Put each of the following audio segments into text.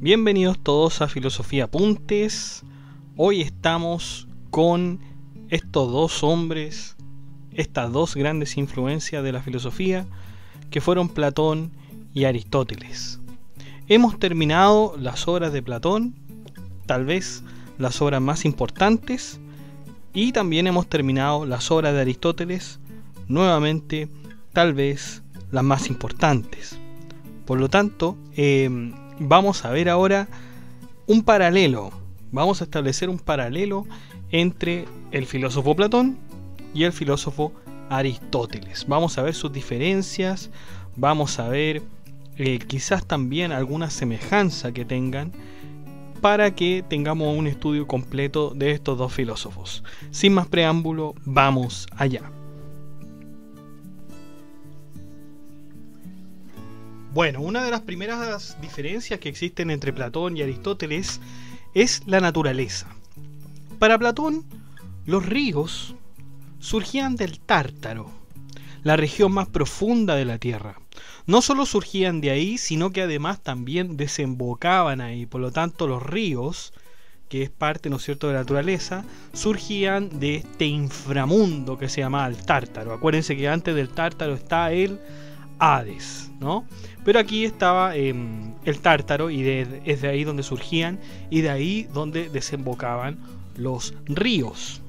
Bienvenidos todos a Filosofía Apuntes. Hoy estamos con estos dos hombres, estas dos grandes influencias de la filosofía, que fueron Platón y Aristóteles. Hemos terminado las obras de Platón, tal vez las obras más importantes, y también hemos terminado las obras de Aristóteles, nuevamente, tal vez las más importantes. Por lo tanto, vamos a ver ahora un paralelo. Vamos a establecer un paralelo entre el filósofo Platón y el filósofo Aristóteles. Vamos a ver sus diferencias, vamos a ver quizás también alguna semejanza que tengan, para que tengamos un estudio completo de estos dos filósofos. Sin más preámbulo, vamos allá. Bueno, una de las primeras diferencias que existen entre Platón y Aristóteles es la naturaleza. Para Platón, los ríos surgían del Tártaro, la región más profunda de la Tierra. No solo surgían de ahí, sino que además también desembocaban ahí. Por lo tanto, los ríos, que es parte, ¿no es cierto?, de la naturaleza, surgían de este inframundo que se llamaba el Tártaro. Acuérdense que antes del Tártaro está el Hades, ¿no? Pero aquí estaba el Tártaro y es de ahí donde surgían y de ahí donde desembocaban los ríos.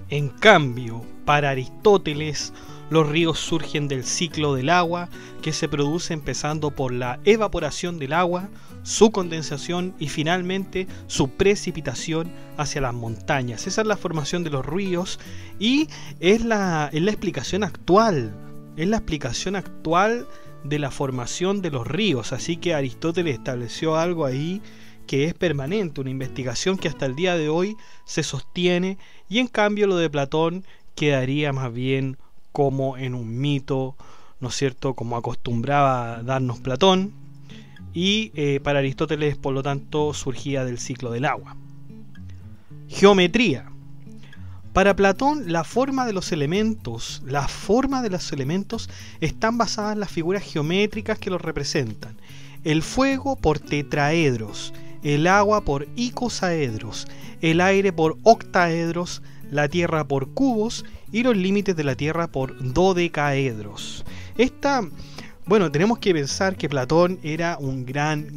En cambio, para Aristóteles, los ríos surgen del ciclo del agua, que se produce empezando por la evaporación del agua, su condensación y finalmente su precipitación hacia las montañas. Esa es la formación de los ríos y es la explicación actual. Es la explicación actual de la formación de los ríos. Así que Aristóteles estableció algo ahí que es permanente, una investigación que hasta el día de hoy se sostiene, y en cambio lo de Platón quedaría más bien como en un mito, ¿no es cierto?, como acostumbraba a darnos Platón, y para Aristóteles, por lo tanto, surgía del ciclo del agua. Geometría. Para Platón, la forma de los elementos están basadas en las figuras geométricas que los representan. El fuego por tetraedros, el agua por icosaedros, el aire por octaedros, la tierra por cubos y los límites de la tierra por dodecaedros. Tenemos que pensar que Platón era un gran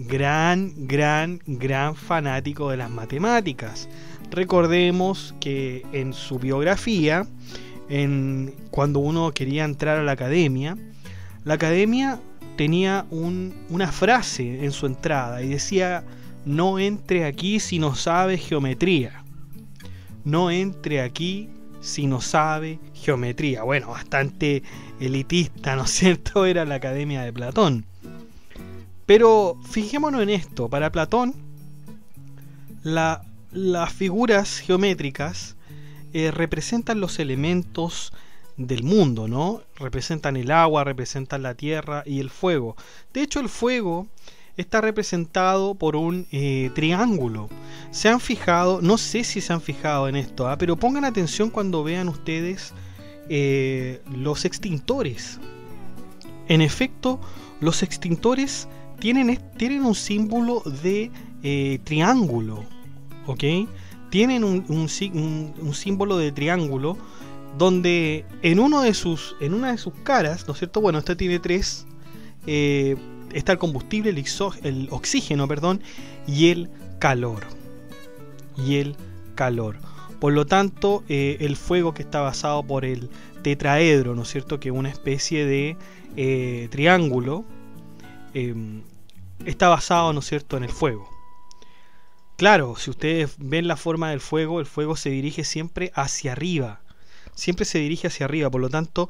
fanático de las matemáticas. Recordemos que en su biografía, cuando uno quería entrar a la academia tenía una frase en su entrada y decía: no entre aquí si no sabe geometría. No entre aquí si no sabe geometría. Bueno, bastante elitista, ¿no es cierto?, era la academia de Platón. Pero fijémonos en esto. Para Platón, las figuras geométricas representan los elementos del mundo, ¿no? Representan el agua, representan la tierra y el fuego. De hecho, el fuego está representado por un triángulo. ¿Se han fijado? No sé si se han fijado en esto, pero pongan atención cuando vean ustedes los extintores. En efecto, los extintores tienen un símbolo de triángulo, ¿ok? Tienen un símbolo de triángulo donde en una de sus caras, ¿no es cierto? Bueno, esta tiene tres. Está el combustible, el oxígeno, y el calor. Por lo tanto, el fuego, que está basado por el tetraedro, ¿no es cierto?, que es una especie de triángulo, está basado, ¿no es cierto?, en el fuego. Claro, si ustedes ven la forma del fuego, el fuego se dirige siempre hacia arriba. Siempre se dirige hacia arriba. Por lo tanto,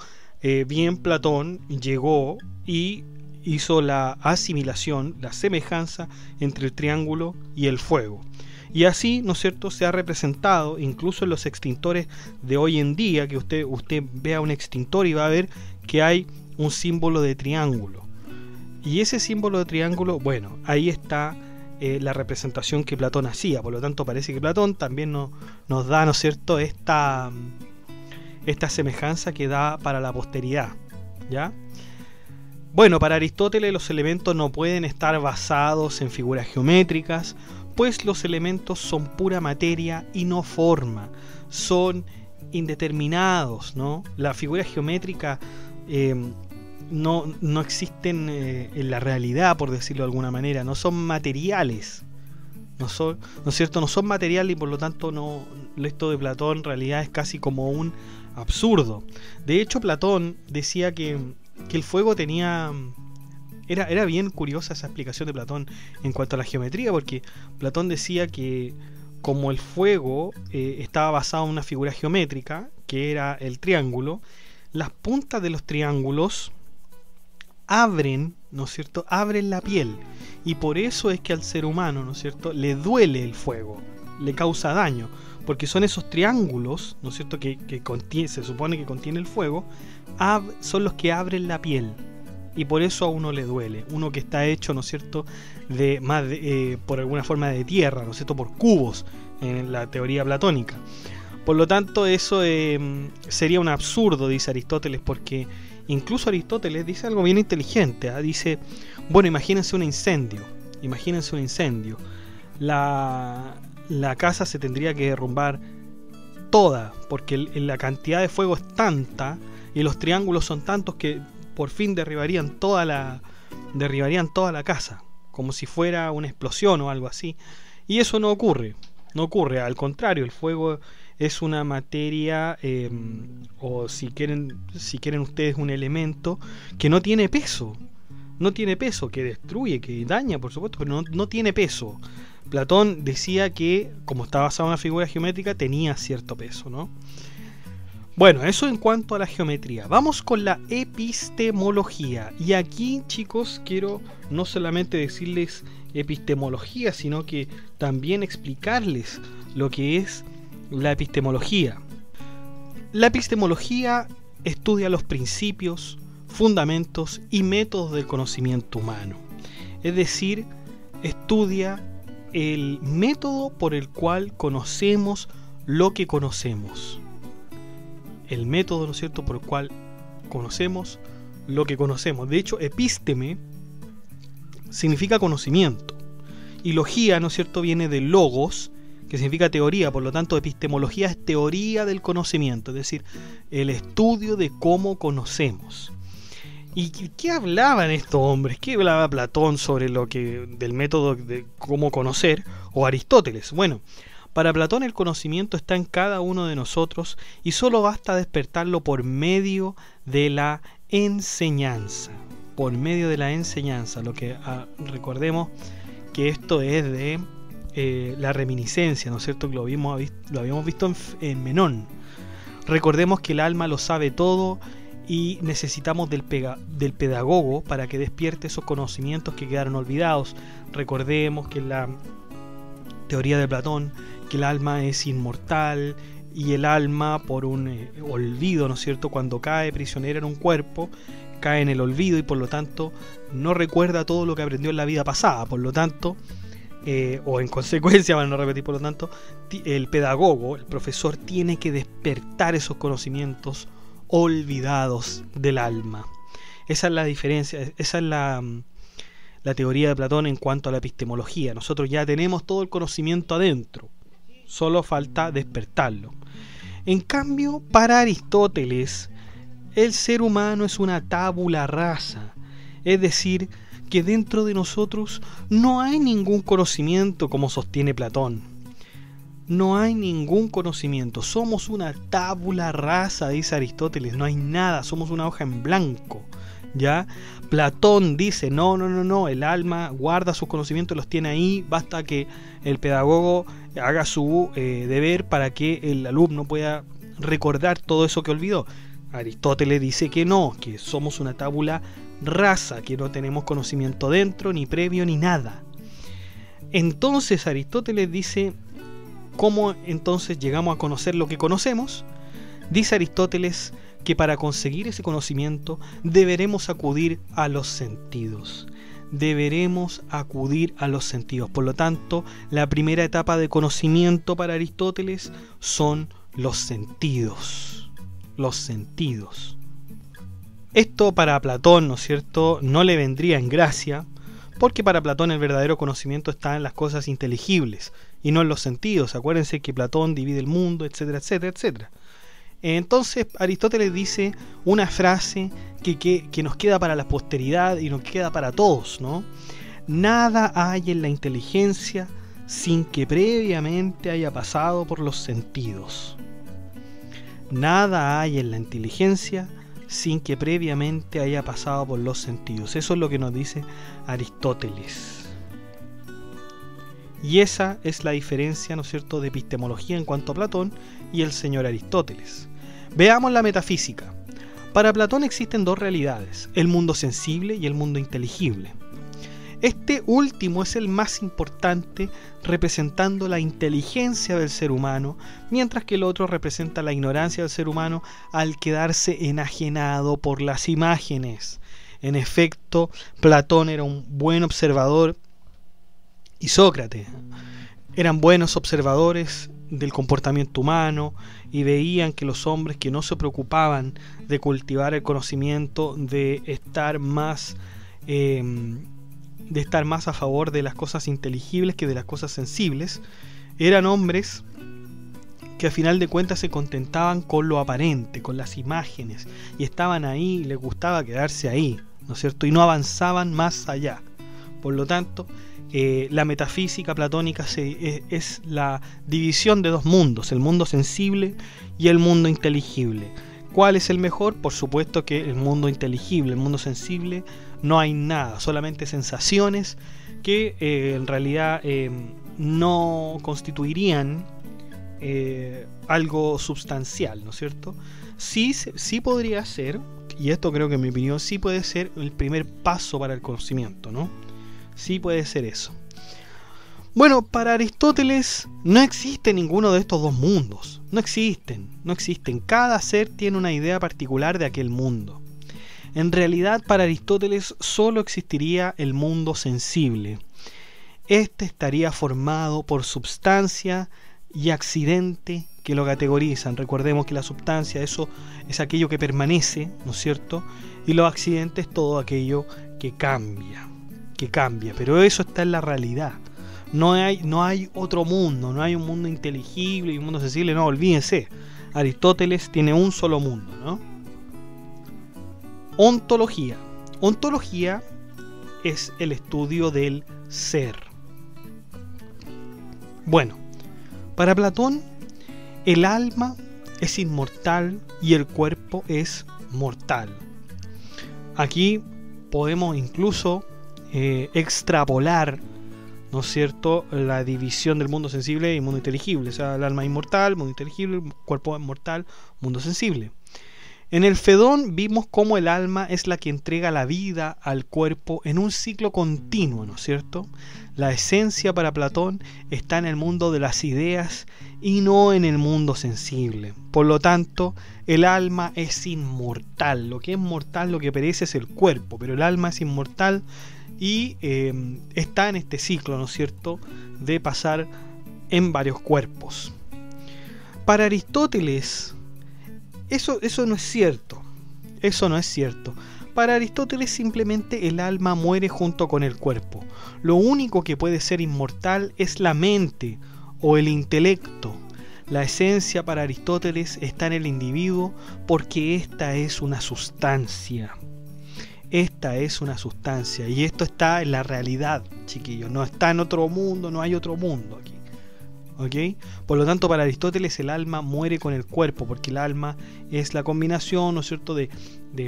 bien Platón llegó y hizo la asimilación, la semejanza entre el triángulo y el fuego. Y así, ¿no es cierto?, se ha representado incluso en los extintores de hoy en día, que usted vea un extintor y va a ver que hay un símbolo de triángulo. Y ese símbolo de triángulo, bueno, ahí está la representación que Platón hacía. Por lo tanto, parece que Platón también nos da, ¿no es cierto?, esta semejanza que da para la posteridad, ¿ya? Bueno, para Aristóteles los elementos no pueden estar basados en figuras geométricas, pues los elementos son pura materia y no forma, son indeterminados, ¿no? Las figuras geométricas no existen en la realidad, por decirlo de alguna manera, no son materiales, ¿no es cierto? No son materiales y por lo tanto esto de Platón en realidad es casi como un absurdo. De hecho, Platón decía que el fuego tenía... Era bien curiosa esa explicación de Platón en cuanto a la geometría, porque Platón decía que como el fuego estaba basado en una figura geométrica, que era el triángulo, las puntas de los triángulos abren, ¿no es cierto?, abren la piel, y por eso es que al ser humano, ¿no es cierto?, le duele el fuego, le causa daño, porque son esos triángulos, ¿no es cierto?, que se supone que contiene el fuego, son los que abren la piel, y por eso a uno le duele, uno que está hecho, ¿no es cierto?, por alguna forma de tierra, ¿no es cierto?, por cubos, en la teoría platónica. Por lo tanto, eso sería un absurdo, dice Aristóteles, porque incluso Aristóteles dice algo bien inteligente, ¿eh? Dice, bueno, imagínense un incendio, la casa se tendría que derrumbar toda, porque la cantidad de fuego es tanta y los triángulos son tantos que por fin derribarían toda la casa, como si fuera una explosión o algo así. Y eso no ocurre, al contrario, el fuego es una materia, o si quieren ustedes, un elemento que no tiene peso, que destruye, que daña, por supuesto, pero no tiene peso. Platón decía que, como está basado en una figura geométrica, tenía cierto peso, ¿no? Bueno, eso en cuanto a la geometría. Vamos con la epistemología. Y aquí, chicos, quiero no solamente decirles epistemología, sino que también explicarles lo que es la epistemología. La epistemología estudia los principios, fundamentos y métodos del conocimiento humano. Es decir, estudia el método por el cual conocemos lo que conocemos. El método, ¿no es cierto?, por el cual conocemos lo que conocemos. De hecho, epísteme significa conocimiento. Y logía, ¿no es cierto?, viene de logos, que significa teoría. Por lo tanto, epistemología es teoría del conocimiento, es decir, el estudio de cómo conocemos. ¿Y qué hablaban estos hombres? ¿Qué hablaba Platón sobre del método de cómo conocer? ¿O Aristóteles? Bueno, para Platón el conocimiento está en cada uno de nosotros y solo basta despertarlo por medio de la enseñanza. Por medio de la enseñanza. Recordemos que esto es de la reminiscencia, ¿no es cierto? Que lo habíamos visto en Menón. Recordemos que el alma lo sabe todo y necesitamos del pedagogo para que despierte esos conocimientos que quedaron olvidados. Recordemos que la teoría de Platón, que el alma es inmortal y el alma, por un olvido, ¿no es cierto?, cuando cae prisionera en un cuerpo, cae en el olvido y por lo tanto no recuerda todo lo que aprendió en la vida pasada. Por lo tanto, o en consecuencia, para no repetir, por lo tanto, el pedagogo, el profesor, tiene que despertar esos conocimientos olvidados del alma. Esa es la diferencia, esa es la teoría de Platón en cuanto a la epistemología. Nosotros ya tenemos todo el conocimiento adentro, solo falta despertarlo. En cambio, para Aristóteles, el ser humano es una tabula rasa, es decir, que dentro de nosotros no hay ningún conocimiento, como sostiene Platón. No hay ningún conocimiento, somos una tabula rasa, dice Aristóteles, no hay nada, somos una hoja en blanco. ¿Ya? Platón dice, no, el alma guarda sus conocimientos, los tiene ahí, basta que el pedagogo haga su deber para que el alumno pueda recordar todo eso que olvidó. Aristóteles dice que no, que somos una tabula rasa, que no tenemos conocimiento dentro, ni previo, ni nada. Entonces Aristóteles dice, ¿cómo entonces llegamos a conocer lo que conocemos? Dice Aristóteles que para conseguir ese conocimiento deberemos acudir a los sentidos. Por lo tanto, la primera etapa de conocimiento para Aristóteles son los sentidos. Esto para Platón, ¿no es cierto?, no le vendría en gracia, porque para Platón el verdadero conocimiento está en las cosas inteligibles y no en los sentidos. Acuérdense que Platón divide el mundo, etcétera, etcétera, etcétera. Entonces Aristóteles dice una frase que nos queda para la posteridad y nos queda para todos, ¿no? Nada hay en la inteligencia sin que previamente haya pasado por los sentidos. Nada hay en la inteligencia sin que previamente haya pasado por los sentidos. Eso es lo que nos dice Aristóteles. Y esa es la diferencia, ¿no es cierto?, de epistemología en cuanto a Platón y el señor Aristóteles. Veamos la metafísica. Para Platón existen dos realidades, el mundo sensible y el mundo inteligible. Este último es el más importante, representando la inteligencia del ser humano, mientras que el otro representa la ignorancia del ser humano al quedarse enajenado por las imágenes. En efecto, Platón era un buen observador y Sócrates eran buenos observadores del comportamiento humano y veían que los hombres que no se preocupaban de cultivar el conocimiento, de estar más a favor de las cosas inteligibles que de las cosas sensibles, eran hombres que a final de cuentas se contentaban con lo aparente, con las imágenes, y estaban ahí, les gustaba quedarse ahí, ¿no es cierto?, y no avanzaban más allá. Por lo tanto, la metafísica platónica es la división de dos mundos, el mundo sensible y el mundo inteligible. ¿Cuál es el mejor? Por supuesto que el mundo inteligible. El mundo sensible no hay nada, solamente sensaciones que en realidad no constituirían algo sustancial, ¿no es cierto? Sí podría ser, y esto creo que en mi opinión sí puede ser el primer paso para el conocimiento, ¿no? Sí puede ser eso. Bueno, para Aristóteles no existe ninguno de estos dos mundos. No existen. Cada ser tiene una idea particular de aquel mundo. En realidad, para Aristóteles solo existiría el mundo sensible. Este estaría formado por substancia y accidente que lo categorizan. Recordemos que la substancia, eso es aquello que permanece, ¿no es cierto? Y los accidentes es todo aquello que cambia. Pero eso está en la realidad. No hay otro mundo, no hay un mundo inteligible y un mundo sensible, no, olvídense. Aristóteles tiene un solo mundo, ¿no? Ontología. Ontología es el estudio del ser. Bueno, para Platón, el alma es inmortal y el cuerpo es mortal. Aquí podemos incluso extrapolar, ¿no es cierto?, la división del mundo sensible y mundo inteligible. O sea, el alma es inmortal, mundo inteligible, cuerpo es mortal, mundo sensible. En el Fedón vimos cómo el alma es la que entrega la vida al cuerpo en un ciclo continuo, ¿no es cierto? La esencia para Platón está en el mundo de las ideas y no en el mundo sensible. Por lo tanto, el alma es inmortal. Lo que es mortal, lo que perece es el cuerpo, pero el alma es inmortal y está en este ciclo, ¿no es cierto?, de pasar en varios cuerpos. Para Aristóteles, eso no es cierto. Eso no es cierto. Para Aristóteles simplemente el alma muere junto con el cuerpo. Lo único que puede ser inmortal es la mente o el intelecto. La esencia para Aristóteles está en el individuo porque esta es una sustancia. Esta es una sustancia y esto está en la realidad, chiquillos. No está en otro mundo, no hay otro mundo aquí. ¿Ok? Por lo tanto, para Aristóteles el alma muere con el cuerpo, porque el alma es la combinación, ¿no es cierto?, de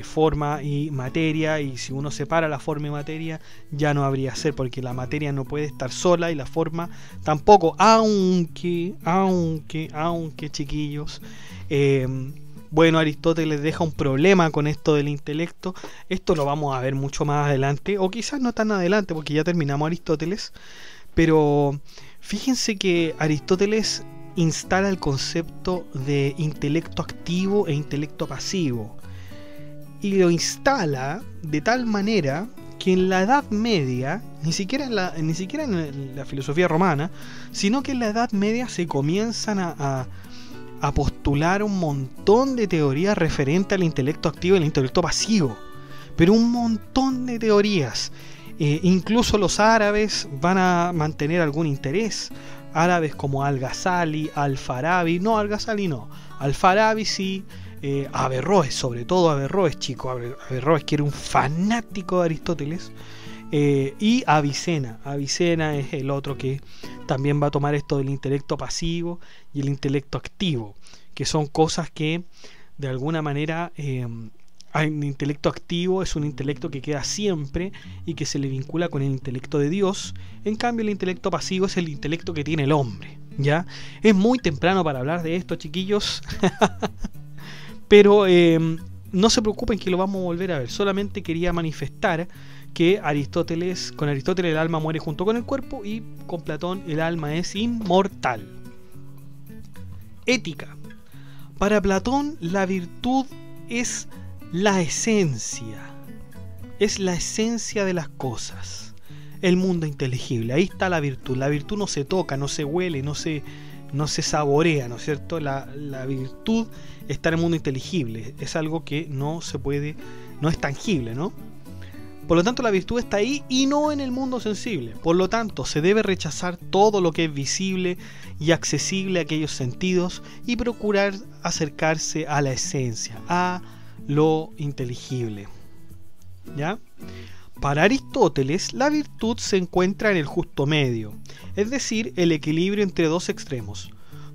forma y materia, y si uno separa la forma y materia ya no habría ser, porque la materia no puede estar sola y la forma tampoco, aunque chiquillos, bueno, Aristóteles deja un problema con esto del intelecto. Esto lo vamos a ver mucho más adelante, o quizás no tan adelante porque ya terminamos Aristóteles, pero fíjense que Aristóteles instala el concepto de intelecto activo e intelecto pasivo, y lo instala de tal manera que en la Edad Media, ni siquiera en la filosofía romana, sino que en la Edad Media se comienzan a a postular un montón de teorías referentes al intelecto activo y al intelecto pasivo, pero un montón de teorías. Incluso los árabes van a mantener algún interés. Árabes como Al-Ghazali, Al-Farabi, no, Al-Ghazali no, Al-Farabi sí, Averroes, sobre todo Averroes, chico, Averroes, que era un fanático de Aristóteles, y Avicena. Avicena es el otro que también va a tomar esto del intelecto pasivo y el intelecto activo, que son cosas que de alguna manera el intelecto activo es un intelecto que queda siempre y que se le vincula con el intelecto de Dios. En cambio el intelecto pasivo es el intelecto que tiene el hombre, ¿ya? Es muy temprano para hablar de esto, chiquillos. Pero no se preocupen que lo vamos a volver a ver. Solamente quería manifestar que con Aristóteles el alma muere junto con el cuerpo, y con Platón el alma es inmortal. Ética. Para Platón la virtud es la esencia. Es la esencia de las cosas. El mundo inteligible. Ahí está la virtud. La virtud no se toca, no se huele, no se saborea, ¿no es cierto? La virtud está en el mundo inteligible. Es algo que no se puede, no es tangible, ¿no? Por lo tanto, la virtud está ahí y no en el mundo sensible. Por lo tanto, se debe rechazar todo lo que es visible y accesible a aquellos sentidos y procurar acercarse a la esencia, a lo inteligible. ¿Ya? Para Aristóteles, la virtud se encuentra en el justo medio, es decir, el equilibrio entre dos extremos.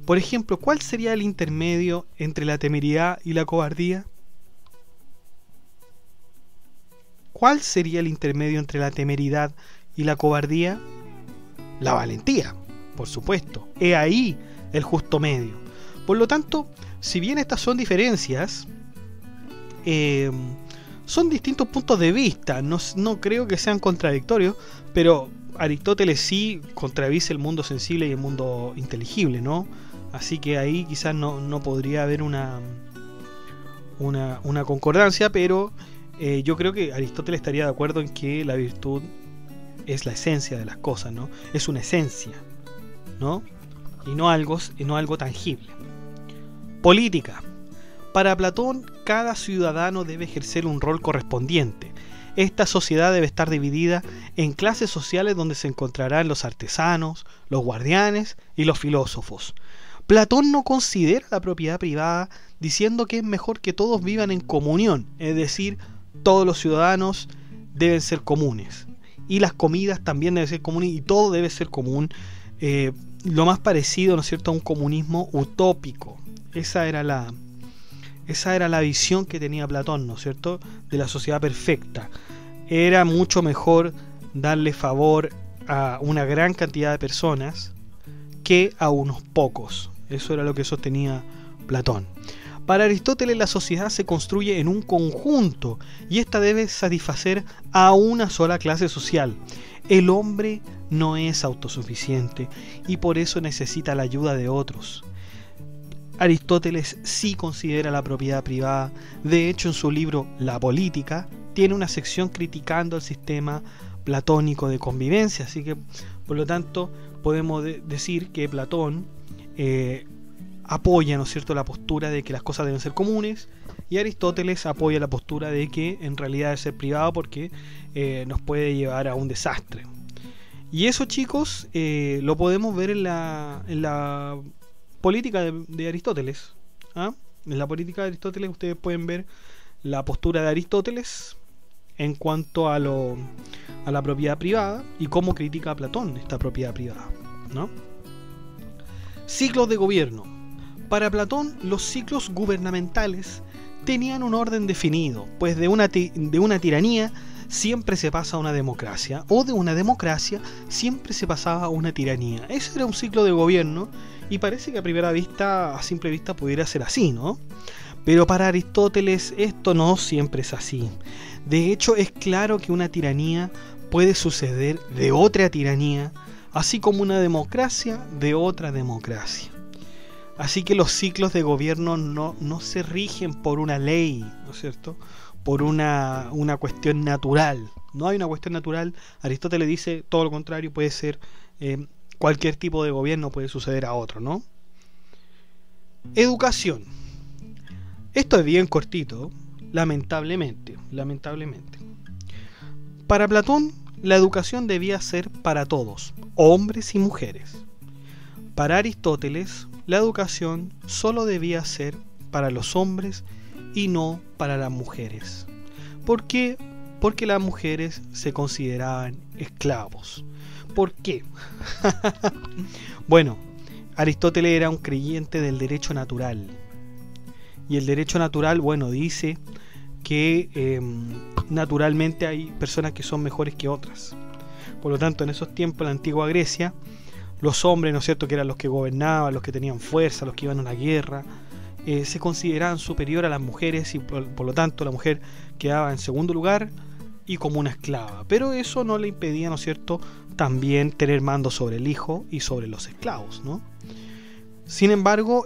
Por ejemplo, ¿cuál sería el intermedio entre la temeridad y la cobardía? ¿Cuál sería el intermedio entre la temeridad y la cobardía? La valentía, por supuesto. He ahí el justo medio. Por lo tanto, si bien estas son diferencias, son distintos puntos de vista. No creo que sean contradictorios, pero Aristóteles sí contradice el mundo sensible y el mundo inteligible, ¿no? Así que ahí quizás no podría haber una concordancia, pero yo creo que Aristóteles estaría de acuerdo en que la virtud es la esencia de las cosas, ¿no? Es una esencia, ¿no? Y no algo tangible. Política. Para Platón, cada ciudadano debe ejercer un rol correspondiente. Esta sociedad debe estar dividida en clases sociales donde se encontrarán los artesanos, los guardianes y los filósofos. Platón no considera la propiedad privada, diciendo que es mejor que todos vivan en comunión, es decir, todos los ciudadanos deben ser comunes. Y las comidas también deben ser comunes y todo debe ser común. Lo más parecido, ¿no es cierto?, a un comunismo utópico. Esa era la visión que tenía Platón, ¿no es cierto?, de la sociedad perfecta. Era mucho mejor darle favor a una gran cantidad de personas que a unos pocos. Eso era lo que sostenía Platón. Para Aristóteles la sociedad se construye en un conjunto y ésta debe satisfacer a una sola clase social. El hombre no es autosuficiente y por eso necesita la ayuda de otros. Aristóteles sí considera la propiedad privada. De hecho, en su libro La Política tiene una sección criticando el sistema platónico de convivencia. Así que, por lo tanto, podemos decir que Platón apoya, ¿no es cierto?, la postura de que las cosas deben ser comunes, y Aristóteles apoya la postura de que en realidad debe ser privado porque nos puede llevar a un desastre. Y eso, chicos, lo podemos ver en la política de Aristóteles. ¿Ah? En la política de Aristóteles ustedes pueden ver la postura de Aristóteles en cuanto a la propiedad privada y cómo critica a Platón esta propiedad privada, ¿no? Ciclos de gobierno. Para Platón, los ciclos gubernamentales tenían un orden definido, pues de una tiranía siempre se pasa a una democracia, o de una democracia siempre se pasaba a una tiranía. Ese era un ciclo de gobierno, y parece que a simple vista pudiera ser así, ¿no? Pero para Aristóteles esto no siempre es así. De hecho, es claro que una tiranía puede suceder de otra tiranía, así como una democracia de otra democracia. Así que los ciclos de gobierno no se rigen por una ley, ¿no es cierto?, por una cuestión natural. No hay una cuestión natural. Aristóteles dice todo lo contrario, puede ser cualquier tipo de gobierno puede suceder a otro, ¿no? Educación. Esto es bien cortito, lamentablemente. Para Platón, la educación debía ser para todos, hombres y mujeres. Para Aristóteles, la educación solo debía ser para los hombres y no para las mujeres. ¿Por qué? Porque las mujeres se consideraban esclavos. ¿Por qué? Bueno, Aristóteles era un creyente del derecho natural. Y el derecho natural, bueno, dice que naturalmente hay personas que son mejores que otras. Por lo tanto, en esos tiempos, en la antigua Grecia, los hombres, ¿no es cierto?, que eran los que gobernaban, los que tenían fuerza, los que iban a una guerra, se consideraban superior a las mujeres y por lo tanto la mujer quedaba en segundo lugar y como una esclava. Pero eso no le impedía, ¿no es cierto?, también tener mando sobre el hijo y sobre los esclavos, ¿no? Sin embargo,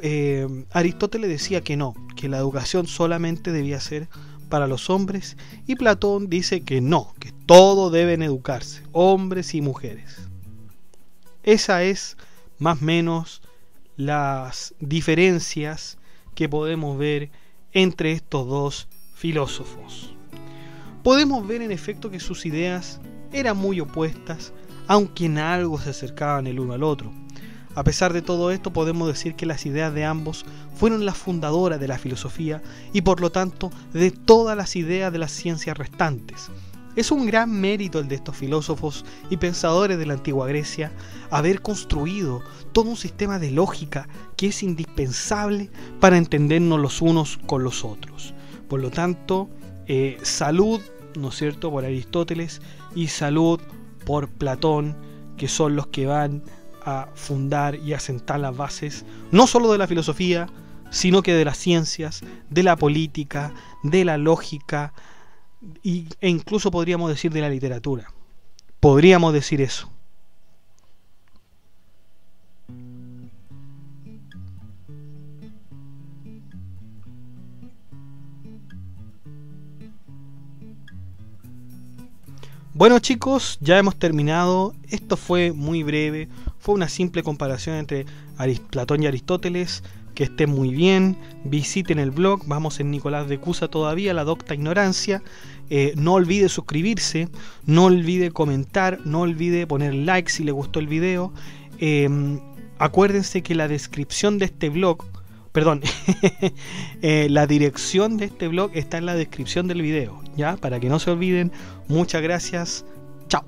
Aristóteles decía que no, que la educación solamente debía ser para los hombres, y Platón dice que no, que todos deben educarse, hombres y mujeres. Esa es más o menos las diferencias que podemos ver entre estos dos filósofos. Podemos ver en efecto que sus ideas eran muy opuestas, aunque en algo se acercaban el uno al otro. A pesar de todo esto, podemos decir que las ideas de ambos fueron las fundadoras de la filosofía y por lo tanto de todas las ideas de las ciencias restantes. Es un gran mérito el de estos filósofos y pensadores de la antigua Grecia haber construido todo un sistema de lógica que es indispensable para entendernos los unos con los otros. Por lo tanto, salud, ¿no es cierto?, por Aristóteles y salud por Platón, que son los que van a fundar y asentar las bases no solo de la filosofía, sino que de las ciencias, de la política, de la lógica e incluso podríamos decir de la literatura. Podríamos decir eso. Bueno chicos, ya hemos terminado. Esto fue muy breve, fue una simple comparación entre Platón y Aristóteles. Que estén muy bien, visiten el blog, vamos en Nicolás de Cusa todavía, la docta ignorancia. No olvide suscribirse, no olvide comentar, no olvide poner like si le gustó el video. Acuérdense que la descripción de este blog, la dirección de este blog está en la descripción del video, ¿ya? Para que no se olviden. Muchas gracias, chao.